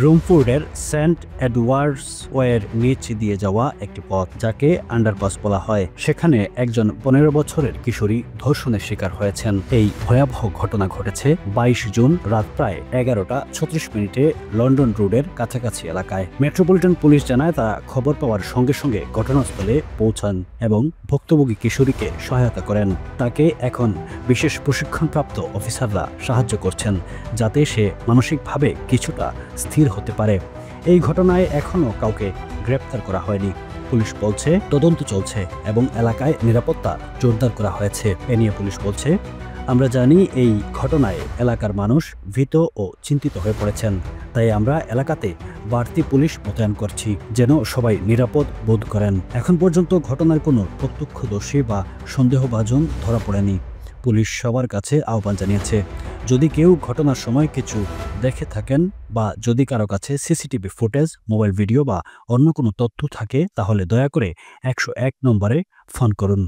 রুমফোর্ডের Saint Edwards ওয়ের নিচ দিয়ে যাওয়া একটি পথ, যাকে আন্ডারপাস বলা হয়, সেখানে একজন 15 বছরের কিশোরী ধর্ষণের শিকার হয়েছেন। এই ভয়াবহ ঘটনা ঘটেছে 22 জুন রাত প্রায় 11:36 লন্ডন রোডের কাছাকাছি এলাকায়। মেট্রোপলিটন পুলিশ জানায়, তারা খবর পাওয়ার সঙ্গে সঙ্গে ঘটনাস্থলে পৌঁছান এবং ভুক্তভোগী কিশোরীকে সহায়তা করেন। তাকে এখন বিশেষ প্রশিক্ষণপ্রাপ্ত অফিসাররা সাহায্য করছেন, যাতে সে মানসিকভাবে কিছুটা স্থির হতে পারে। এই ঘটনায় এখনও কাউকে গ্রেপ্তার করা হয়নি। পুলিশ বলছে তদন্ত চলছে এবং এলাকায় নিরাপত্তা জোরদার করা হয়েছে। এ নিয়ে পুলিশ বলছে, আমরা জানি এই ঘটনায় এলাকার মানুষ ভীত ও চিন্তিত হয়ে পড়েছেন, তাই আমরা এলাকাতে বাড়তি পুলিশ মোতায়েন করছি যেন সবাই নিরাপদ বোধ করেন। এখন পর্যন্ত ঘটনার কোনো প্রত্যক্ষদর্শী বা সন্দেহভাজন ধরা পড়েনি। পুলিশ সবার কাছে আহ্বান জানিয়েছে, যদি কেউ ঘটনার সময় কিছু দেখে থাকেন বা যদি কারো কাছে সিসিটিভি ফুটেজ, মোবাইল ভিডিও বা অন্য কোনো তথ্য থাকে, তাহলে দয়া করে 101 নম্বরে ফোন করুন।